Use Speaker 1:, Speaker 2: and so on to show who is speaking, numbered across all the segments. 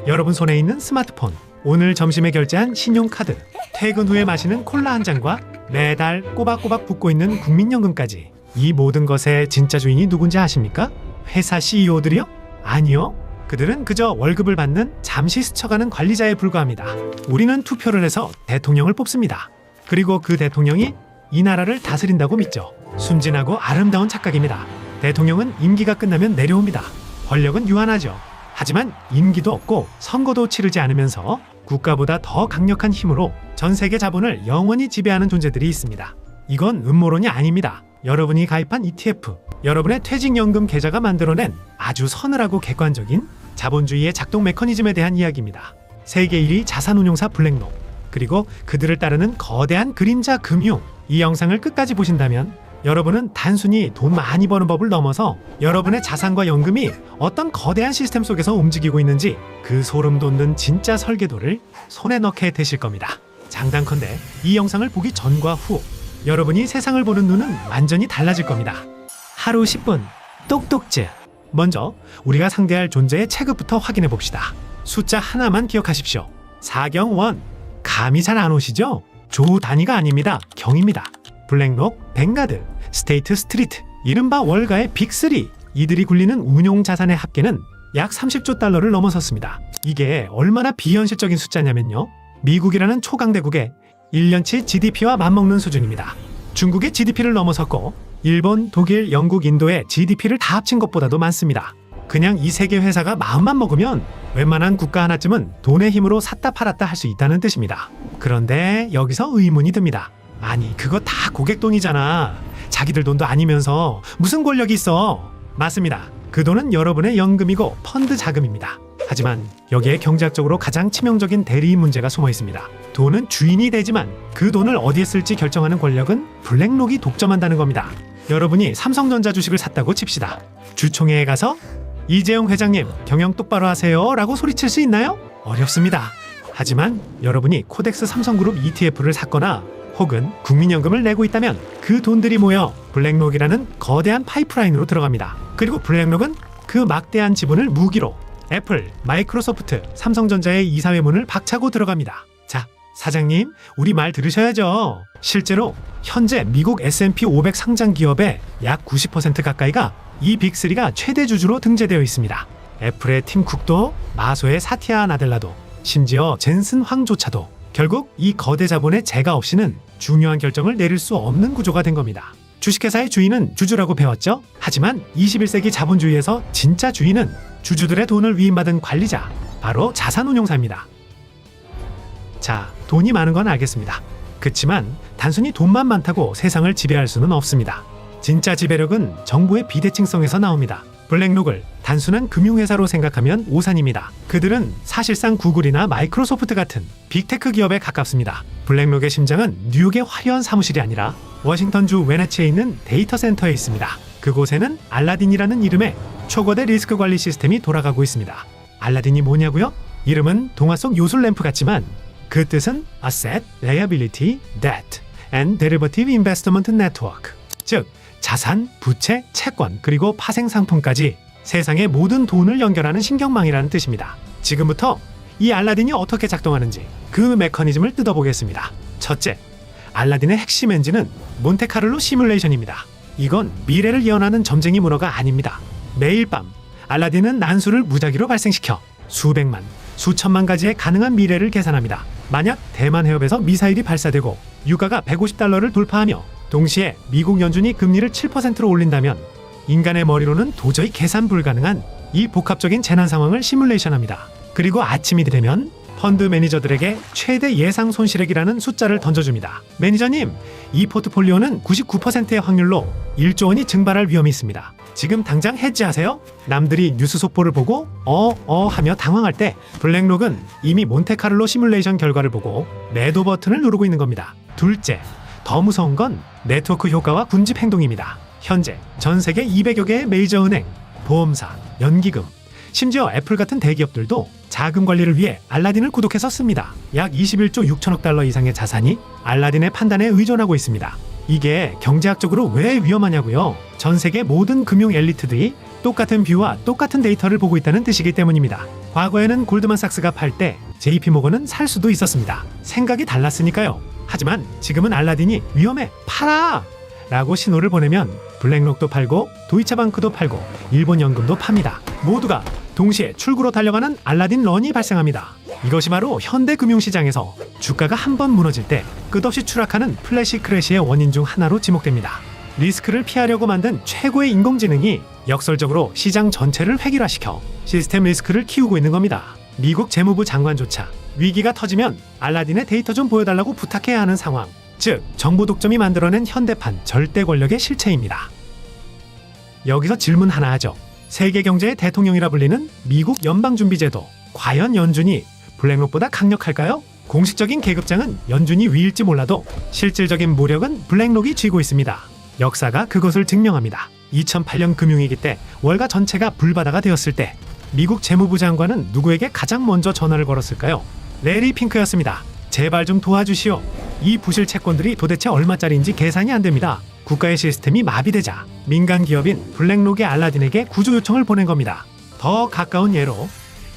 Speaker 1: 여러분 손에 있는 스마트폰, 오늘 점심에 결제한 신용카드, 퇴근 후에 마시는 콜라 한 잔과 매달 꼬박꼬박 붙고 있는 국민연금까지, 이 모든 것의 진짜 주인이 누군지 아십니까? 회사 CEO들이요? 아니요. 그들은 그저 월급을 받는 잠시 스쳐가는 관리자에 불과합니다. 우리는 투표를 해서 대통령을 뽑습니다. 그리고 그 대통령이 이 나라를 다스린다고 믿죠. 순진하고 아름다운 착각입니다. 대통령은 임기가 끝나면 내려옵니다. 권력은 유한하죠. 하지만 임기도 없고 선거도 치르지 않으면서 국가보다 더 강력한 힘으로 전 세계 자본을 영원히 지배하는 존재들이 있습니다. 이건 음모론이 아닙니다. 여러분이 가입한 ETF, 여러분의 퇴직연금 계좌가 만들어낸 아주 서늘하고 객관적인 자본주의의 작동 메커니즘에 대한 이야기입니다. 세계 1위 자산운용사 블랙록, 그리고 그들을 따르는 거대한 그림자 금융. 이 영상을 끝까지 보신다면 여러분은 단순히 돈 많이 버는 법을 넘어서 여러분의 자산과 연금이 어떤 거대한 시스템 속에서 움직이고 있는지 그 소름 돋는 진짜 설계도를 손에 넣게 되실 겁니다. 장단컨대 이 영상을 보기 전과 후 여러분이 세상을 보는 눈은 완전히 달라질 겁니다. 하루 10분 똑똑즈. 먼저 우리가 상대할 존재의 체급부터 확인해 봅시다. 숫자 하나만 기억하십시오. 사경원. 감이 잘 안 오시죠? 조 단위가 아닙니다. 경입니다. 블랙록, 뱅가드, 스테이트 스트리트, 이른바 월가의 빅3, 이들이 굴리는 운용 자산의 합계는 약 30조 달러를 넘어섰습니다. 이게 얼마나 비현실적인 숫자냐면요, 미국이라는 초강대국의 1년치 GDP와 맞먹는 수준입니다. 중국의 GDP를 넘어섰고 일본, 독일, 영국, 인도의 GDP를 다 합친 것보다도 많습니다. 그냥 이 세 개 회사가 마음만 먹으면 웬만한 국가 하나쯤은 돈의 힘으로 샀다 팔았다 할 수 있다는 뜻입니다. 그런데 여기서 의문이 듭니다. 아니, 그거 다 고객 돈이잖아. 자기들 돈도 아니면서 무슨 권력이 있어? 맞습니다. 그 돈은 여러분의 연금이고 펀드 자금입니다. 하지만 여기에 경제학적으로 가장 치명적인 대리 문제가 숨어 있습니다. 돈은 주인이 되지만 그 돈을 어디에 쓸지 결정하는 권력은 블랙록이 독점한다는 겁니다. 여러분이 삼성전자 주식을 샀다고 칩시다. 주총회에 가서 이재용 회장님, 경영 똑바로 하세요 라고 소리칠 수 있나요? 어렵습니다. 하지만 여러분이 코덱스 삼성그룹 ETF를 샀거나 혹은 국민연금을 내고 있다면 그 돈들이 모여 블랙록이라는 거대한 파이프라인으로 들어갑니다. 그리고 블랙록은 그 막대한 지분을 무기로 애플, 마이크로소프트, 삼성전자의 이사회 문을 박차고 들어갑니다. 자, 사장님, 우리 말 들으셔야죠. 실제로 현재 미국 S&P 500 상장 기업의 약 90% 가까이가 이 빅3가 최대 주주로 등재되어 있습니다. 애플의 팀 쿡도, 마소의 사티아 나델라도, 심지어 젠슨 황조차도 결국 이 거대 자본의 재가 없이는 중요한 결정을 내릴 수 없는 구조가 된 겁니다. 주식회사의 주인은 주주라고 배웠죠? 하지만 21세기 자본주의에서 진짜 주인은 주주들의 돈을 위임받은 관리자, 바로 자산운용사입니다. 자, 돈이 많은 건 알겠습니다. 그치만 단순히 돈만 많다고 세상을 지배할 수는 없습니다. 진짜 지배력은 정부의 비대칭성에서 나옵니다. 블랙록을 단순한 금융회사로 생각하면 오산입니다. 그들은 사실상 구글이나 마이크로소프트 같은 빅테크 기업에 가깝습니다. 블랙록의 심장은 뉴욕의 화려한 사무실이 아니라 워싱턴주 웨네치에 있는 데이터 센터에 있습니다. 그곳에는 알라딘이라는 이름의 초거대 리스크 관리 시스템이 돌아가고 있습니다. 알라딘이 뭐냐고요? 이름은 동화 속 요술 램프 같지만 그 뜻은 Asset, Liability, Debt and Derivative Investment Network, 즉 자산, 부채, 채권, 그리고 파생상품까지 세상의 모든 돈을 연결하는 신경망이라는 뜻입니다. 지금부터 이 알라딘이 어떻게 작동하는지 그 메커니즘을 뜯어보겠습니다. 첫째, 알라딘의 핵심 엔진은 몬테카를로 시뮬레이션입니다. 이건 미래를 예언하는 점쟁이 문어가 아닙니다. 매일 밤 알라딘은 난수를 무작위로 발생시켜 수백만, 수천만 가지의 가능한 미래를 계산합니다. 만약 대만 해협에서 미사일이 발사되고 유가가 150달러를 돌파하며 동시에 미국 연준이 금리를 7%로 올린다면 인간의 머리로는 도저히 계산 불가능한 이 복합적인 재난 상황을 시뮬레이션합니다. 그리고 아침이 되면 펀드 매니저들에게 최대 예상 손실액이라는 숫자를 던져줍니다. 매니저님, 이 포트폴리오는 99%의 확률로 1조 원이 증발할 위험이 있습니다. 지금 당장 해지하세요? 남들이 뉴스 속보를 보고 하며 당황할 때 블랙록은 이미 몬테카를로 시뮬레이션 결과를 보고 매도 버튼을 누르고 있는 겁니다. 둘째, 더 무서운 건 네트워크 효과와 군집 행동입니다. 현재 전 세계 200여 개의 메이저 은행, 보험사, 연기금, 심지어 애플 같은 대기업들도 자금 관리를 위해 알라딘을 구독해서 씁니다. 약 21조 6천억 달러 이상의 자산이 알라딘의 판단에 의존하고 있습니다. 이게 경제학적으로 왜 위험하냐고요? 전 세계 모든 금융 엘리트들이 똑같은 뷰와 똑같은 데이터를 보고 있다는 뜻이기 때문입니다. 과거에는 골드만삭스가 팔 때 JP모건은 살 수도 있었습니다. 생각이 달랐으니까요. 하지만 지금은 알라딘이 위험해, 팔아! 라고 신호를 보내면 블랙록도 팔고 도이체방크도 팔고 일본연금도 팝니다. 모두가 동시에 출구로 달려가는 알라딘 런이 발생합니다. 이것이 바로 현대 금융시장에서 주가가 한 번 무너질 때 끝없이 추락하는 플래시 크래시의 원인 중 하나로 지목됩니다. 리스크를 피하려고 만든 최고의 인공지능이 역설적으로 시장 전체를 획일화시켜 시스템 리스크를 키우고 있는 겁니다. 미국 재무부 장관조차 위기가 터지면 알라딘의 데이터 좀 보여달라고 부탁해야 하는 상황. 즉, 정부 독점이 만들어낸 현대판 절대 권력의 실체입니다. 여기서 질문 하나 하죠. 세계 경제의 대통령이라 불리는 미국 연방준비제도, 과연 연준이 블랙록보다 강력할까요? 공식적인 계급장은 연준이 위일지 몰라도 실질적인 무력은 블랙록이 쥐고 있습니다. 역사가 그것을 증명합니다. 2008년 금융위기 때 월가 전체가 불바다가 되었을 때 미국 재무부 장관은 누구에게 가장 먼저 전화를 걸었을까요? 레리 핑크였습니다. 제발 좀 도와주시오. 이 부실 채권들이 도대체 얼마짜리인지 계산이 안 됩니다. 국가의 시스템이 마비되자 민간 기업인 블랙록의 알라딘에게 구조 요청을 보낸 겁니다. 더 가까운 예로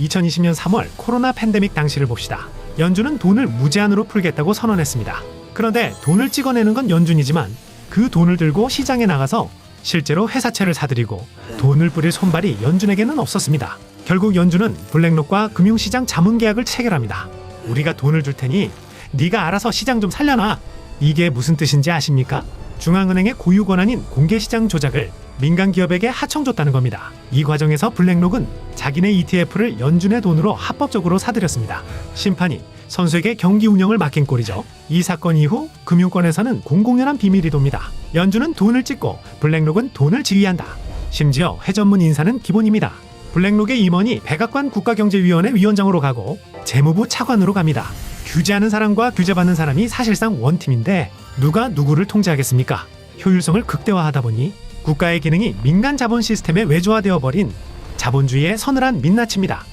Speaker 1: 2020년 3월 코로나 팬데믹 당시를 봅시다. 연준은 돈을 무제한으로 풀겠다고 선언했습니다. 그런데 돈을 찍어내는 건 연준이지만 그 돈을 들고 시장에 나가서 실제로 회사채를 사들이고 돈을 뿌릴 손발이 연준에게는 없었습니다. 결국 연준은 블랙록과 금융시장 자문계약을 체결합니다. 우리가 돈을 줄 테니 네가 알아서 시장 좀 살려놔. 이게 무슨 뜻인지 아십니까? 중앙은행의 고유 권한인 공개시장 조작을 민간 기업에게 하청줬다는 겁니다. 이 과정에서 블랙록은 자기네 ETF를 연준의 돈으로 합법적으로 사들였습니다. 심판이 선수에게 경기 운영을 맡긴 꼴이죠. 이 사건 이후 금융권에서는 공공연한 비밀이 돕니다. 연준은 돈을 찍고 블랙록은 돈을 지휘한다. 심지어 회전문 인사는 기본입니다. 블랙록의 임원이 백악관 국가경제위원회 위원장으로 가고 재무부 차관으로 갑니다. 규제하는 사람과 규제받는 사람이 사실상 원팀인데 누가 누구를 통제하겠습니까? 효율성을 극대화하다 보니 국가의 기능이 민간 자본 시스템에 외조화되어 버린 자본주의의 서늘한 민낯입니다.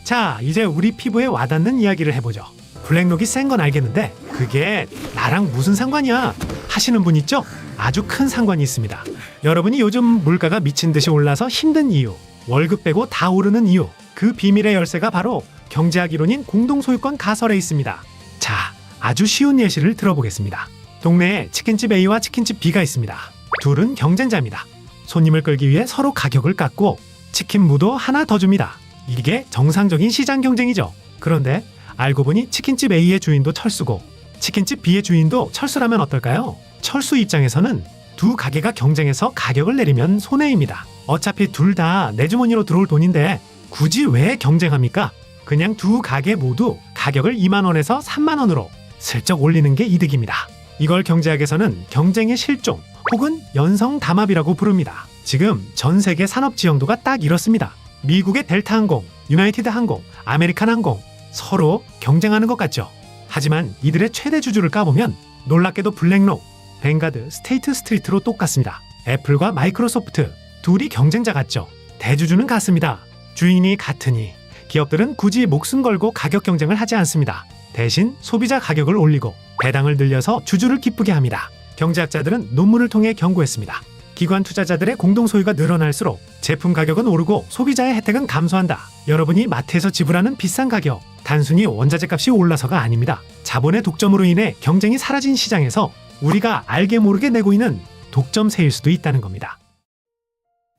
Speaker 1: 자, 이제 우리 피부에 와닿는 이야기를 해보죠. 블랙록이 센 건 알겠는데 그게 나랑 무슨 상관이야? 하시는 분 있죠? 아주 큰 상관이 있습니다. 여러분이 요즘 물가가 미친 듯이 올라서 힘든 이유, 월급 빼고 다 오르는 이유, 그 비밀의 열쇠가 바로 경제학 이론인 공동소유권 가설에 있습니다. 자, 아주 쉬운 예시를 들어보겠습니다. 동네에 치킨집 A와 치킨집 B가 있습니다. 둘은 경쟁자입니다. 손님을 끌기 위해 서로 가격을 깎고 치킨 무도 하나 더 줍니다. 이게 정상적인 시장 경쟁이죠. 그런데 알고 보니 치킨집 A의 주인도 철수고 치킨집 B의 주인도 철수라면 어떨까요? 철수 입장에서는 두 가게가 경쟁해서 가격을 내리면 손해입니다. 어차피 둘 다 내 주머니로 들어올 돈인데 굳이 왜 경쟁합니까? 그냥 두 가게 모두 가격을 2만 원에서 3만 원으로 슬쩍 올리는 게 이득입니다. 이걸 경제학에서는 경쟁의 실종 혹은 연성 담합이라고 부릅니다. 지금 전 세계 산업 지형도가 딱 이렇습니다. 미국의 델타항공, 유나이티드 항공, 아메리칸 항공 서로 경쟁하는 것 같죠. 하지만 이들의 최대 주주를 까보면 놀랍게도 블랙록, 뱅가드, 스테이트 스트리트로 똑같습니다. 애플과 마이크로소프트 둘이 경쟁자 같죠. 대주주는 같습니다. 주인이 같으니 기업들은 굳이 목숨 걸고 가격 경쟁을 하지 않습니다. 대신 소비자 가격을 올리고 배당을 늘려서 주주를 기쁘게 합니다. 경제학자들은 논문을 통해 경고했습니다. 기관 투자자들의 공동소유가 늘어날수록 제품 가격은 오르고 소비자의 혜택은 감소한다. 여러분이 마트에서 지불하는 비싼 가격, 단순히 원자재 값이 올라서가 아닙니다. 자본의 독점으로 인해 경쟁이 사라진 시장에서 우리가 알게 모르게 내고 있는 독점세일 수도 있다는 겁니다.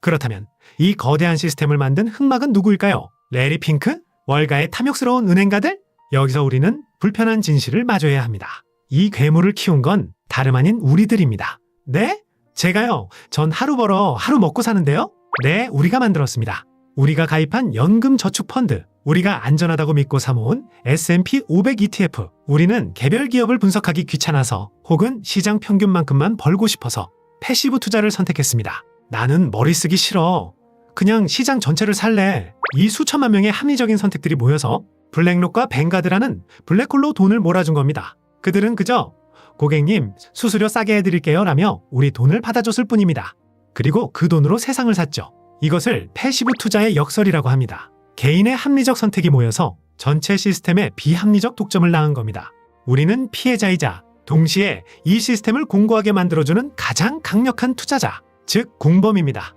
Speaker 1: 그렇다면 이 거대한 시스템을 만든 흑막은 누구일까요? 레리 핑크? 월가의 탐욕스러운 은행가들? 여기서 우리는 불편한 진실을 마줘야 합니다. 이 괴물을 키운 건 다름 아닌 우리들입니다. 네? 제가요? 전 하루 벌어 하루 먹고 사는데요? 네, 우리가 만들었습니다. 우리가 가입한 연금저축펀드, 우리가 안전하다고 믿고 사모은 S&P 500 ETF, 우리는 개별 기업을 분석하기 귀찮아서 혹은 시장 평균만큼만 벌고 싶어서 패시브 투자를 선택했습니다. 나는 머리 쓰기 싫어. 그냥 시장 전체를 살래. 이 수천만 명의 합리적인 선택들이 모여서 블랙록과 뱅가드라는 블랙홀로 돈을 몰아준 겁니다. 그들은 그저 고객님 수수료 싸게 해드릴게요 라며 우리 돈을 받아줬을 뿐입니다. 그리고 그 돈으로 세상을 샀죠. 이것을 패시브 투자의 역설이라고 합니다. 개인의 합리적 선택이 모여서 전체 시스템에 비합리적 독점을 낳은 겁니다. 우리는 피해자이자 동시에 이 시스템을 공고하게 만들어주는 가장 강력한 투자자, 즉 공범입니다.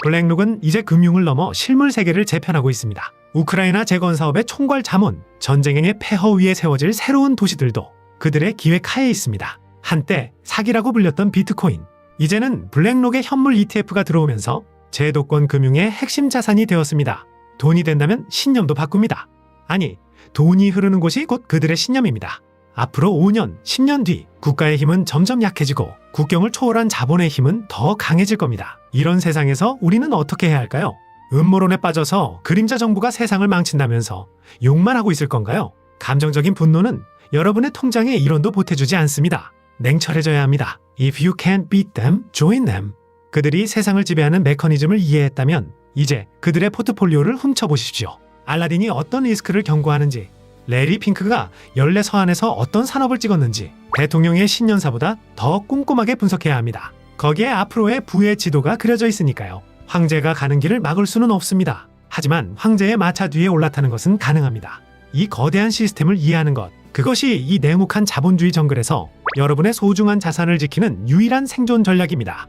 Speaker 1: 블랙록은 이제 금융을 넘어 실물 세계를 재편하고 있습니다. 우크라이나 재건 사업의 총괄 자문, 전쟁의 폐허 위에 세워질 새로운 도시들도 그들의 기획하에 있습니다. 한때 사기라고 불렸던 비트코인, 이제는 블랙록의 현물 ETF가 들어오면서 제도권 금융의 핵심 자산이 되었습니다. 돈이 된다면 신념도 바꿉니다. 아니, 돈이 흐르는 곳이 곧 그들의 신념입니다. 앞으로 5년, 10년 뒤 국가의 힘은 점점 약해지고 국경을 초월한 자본의 힘은 더 강해질 겁니다. 이런 세상에서 우리는 어떻게 해야 할까요? 음모론에 빠져서 그림자 정부가 세상을 망친다면서 욕만 하고 있을 건가요? 감정적인 분노는 여러분의 통장에 1원도 보태주지 않습니다. 냉철해져야 합니다. If you can't beat them, join them. 그들이 세상을 지배하는 메커니즘을 이해했다면 이제 그들의 포트폴리오를 훔쳐보십시오. 알라딘이 어떤 리스크를 경고하는지, 레리 핑크가 연례 서한에서 어떤 산업을 찍었는지 대통령의 신년사보다 더 꼼꼼하게 분석해야 합니다. 거기에 앞으로의 부의 지도가 그려져 있으니까요. 황제가 가는 길을 막을 수는 없습니다. 하지만 황제의 마차 뒤에 올라타는 것은 가능합니다. 이 거대한 시스템을 이해하는 것, 그것이 이 냉혹한 자본주의 정글에서 여러분의 소중한 자산을 지키는 유일한 생존 전략입니다.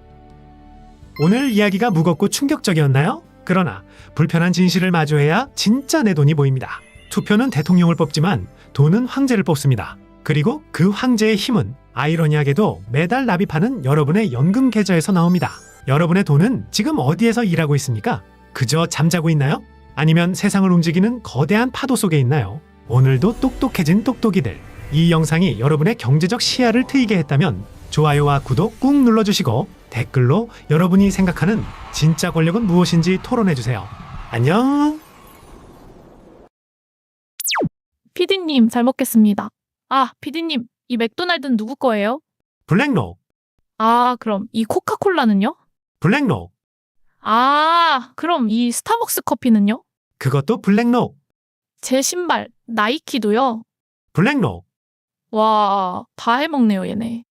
Speaker 1: 오늘 이야기가 무겁고 충격적이었나요? 그러나 불편한 진실을 마주해야 진짜 내 돈이 보입니다. 투표는 대통령을 뽑지만 돈은 황제를 뽑습니다. 그리고 그 황제의 힘은 아이러니하게도 매달 납입하는 여러분의 연금 계좌에서 나옵니다. 여러분의 돈은 지금 어디에서 일하고 있습니까? 그저 잠자고 있나요? 아니면 세상을 움직이는 거대한 파도 속에 있나요? 오늘도 똑똑해진 똑똑이들, 이 영상이 여러분의 경제적 시야를 트이게 했다면 좋아요와 구독 꾹 눌러주시고 댓글로 여러분이 생각하는 진짜 권력은 무엇인지 토론해주세요. 안녕!
Speaker 2: 피디님, 잘 먹겠습니다. 아, 피디님, 이 맥도날드는 누구 거예요?
Speaker 1: 블랙록,
Speaker 2: 아, 그럼 이 코카콜라는요?
Speaker 1: 블랙록,
Speaker 2: 아, 그럼 이 스타벅스 커피는요?
Speaker 1: 그것도 블랙록,
Speaker 2: 제 신발, 나이키도요?
Speaker 1: 블랙록.
Speaker 2: 와, 다 해먹네요, 얘네.